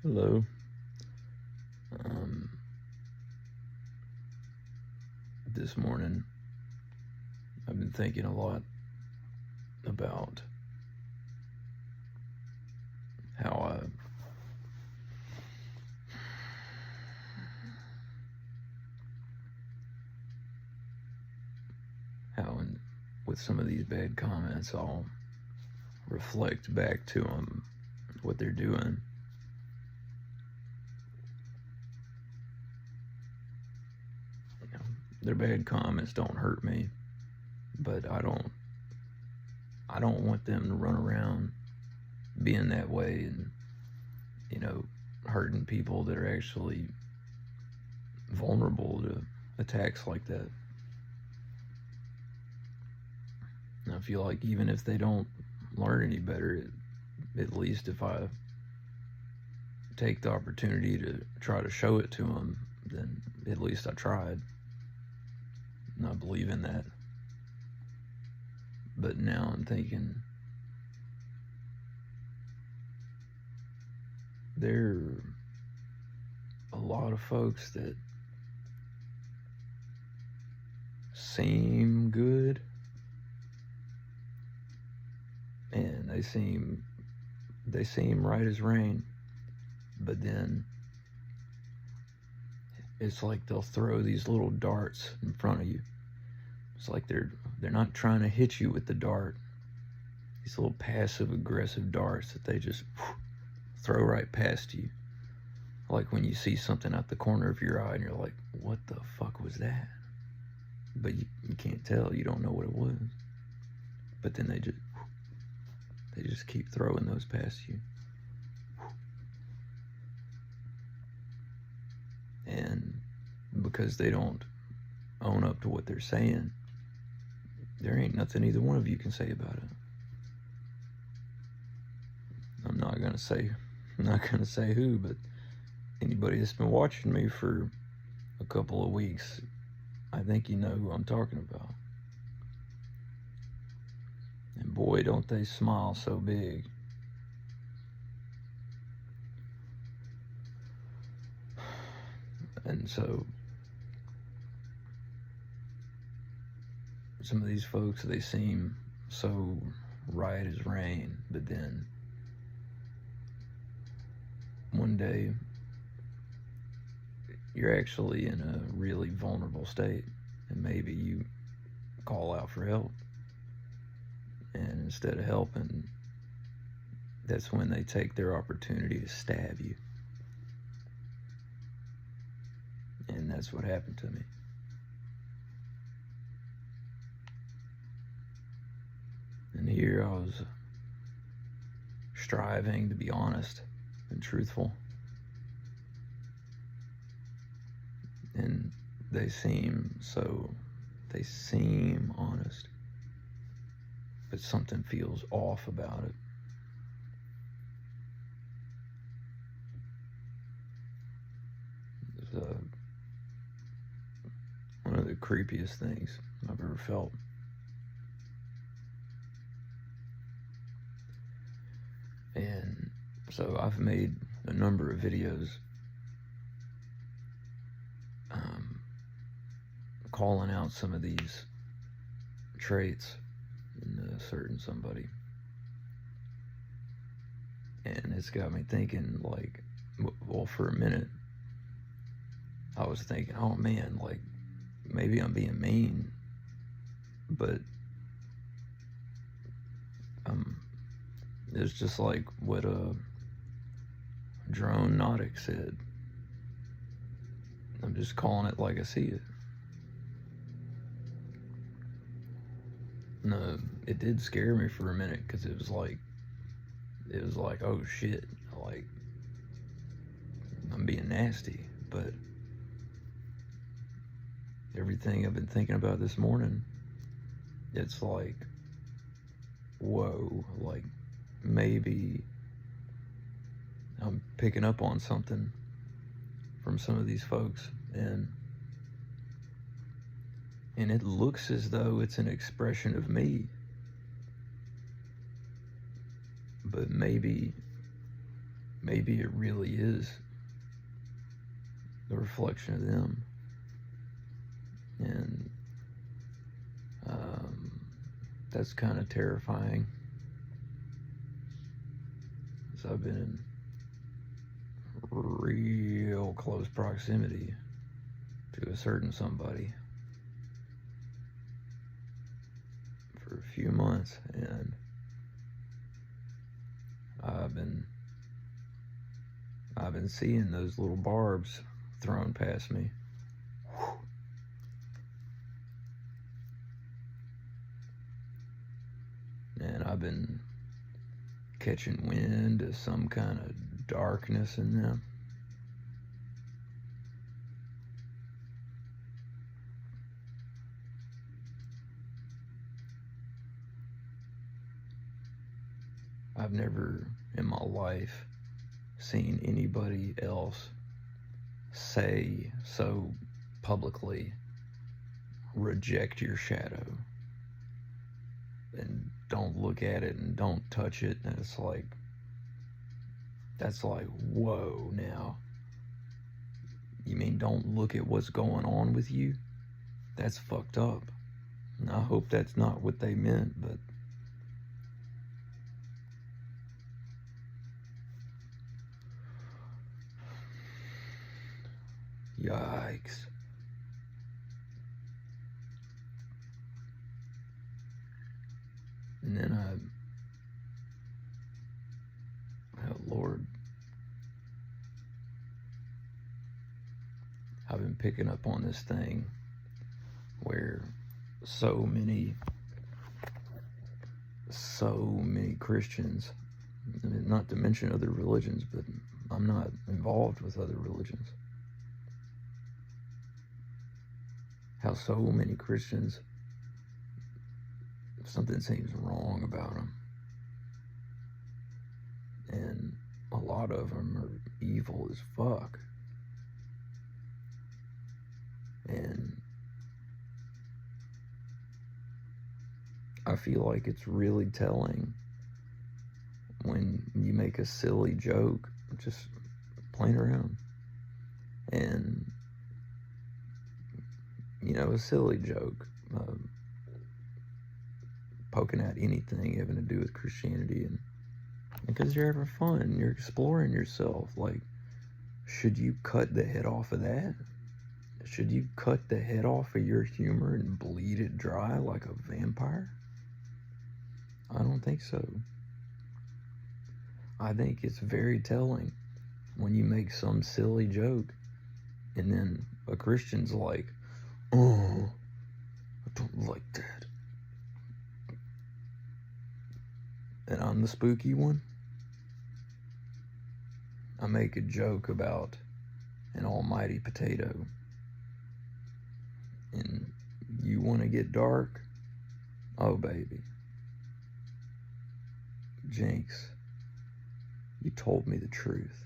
Hello. This morning, I've been thinking a lot about how with some of these bad comments, I'll reflect back to them what they're doing. Their bad comments don't hurt me, but I don't want them to run around being that way and, hurting people that are actually vulnerable to attacks like that. And I feel like even if they don't learn any better, at least if I take the opportunity to try to show it to them, then at least I tried. And I believe in that. But now I'm thinking, there are a lot of folks that seem good, and they seem right as rain, but then it's like they'll throw these little darts in front of you. It's like they're not trying to hit you with the dart. These little passive aggressive darts that they just throw right past you. Like when you see something out the corner of your eye and you're like, what the fuck was that? But you can't tell, you don't know what it was. But then they just keep throwing those past you. And because they don't own up to what they're saying, there ain't nothing either one of you can say about it. I'm not gonna say who, but anybody that's been watching me for a couple of weeks, I think you know who I'm talking about. And boy, don't they smile so big. And so some of these folks, they seem so right as rain, but then one day you're actually in a really vulnerable state, and maybe you call out for help, and instead of helping, that's when they take their opportunity to stab you. And that's what happened to me. And here I was striving to be honest and truthful, and they seem honest, but something feels off about it. It's one of the creepiest things I've ever felt. And so I've made a number of videos calling out some of these traits in a certain somebody. And it's got me thinking, like, well, for a minute, I was thinking, oh man, like, maybe I'm being mean, but it's just like what Drone Nautic said. I'm just calling it like I see it. No, it did scare me for a minute, because it was like, oh shit, like, I'm being nasty. But everything I've been thinking about this morning, it's like, whoa, like, maybe I'm picking up on something from some of these folks, and it looks as though it's an expression of me, but maybe maybe it really is the reflection of them. And that's kind of terrifying. So I've been in real close proximity to a certain somebody for a few months, and I've been seeing those little barbs thrown past me. And I've been catching wind of some kind of darkness in them. I've never in my life seen anybody else say so publicly, reject your shadow and don't look at it and don't touch it. And it's like, that's like, whoa, now. You mean don't look at what's going on with you? That's fucked up. And I hope that's not what they meant, but yikes. And then oh Lord, I've been picking up on this thing where so many Christians, I mean, not to mention other religions, but I'm not involved with other religions, how so many Christians, something seems wrong about them, and a lot of them are evil as fuck. And I feel like it's really telling when you make a silly joke, just playing around, and you know, a silly joke, poking at anything having to do with Christianity, and because you're having fun, you're exploring yourself. Like, should you cut the head off of that? Should you cut the head off of your humor and bleed it dry like a vampire? I don't think so. I think it's very telling when you make some silly joke and then a Christian's like, oh, I don't like that. And I'm the spooky one. I make a joke about an almighty potato. And you want to get dark? Oh, baby. Jinx, you told me the truth.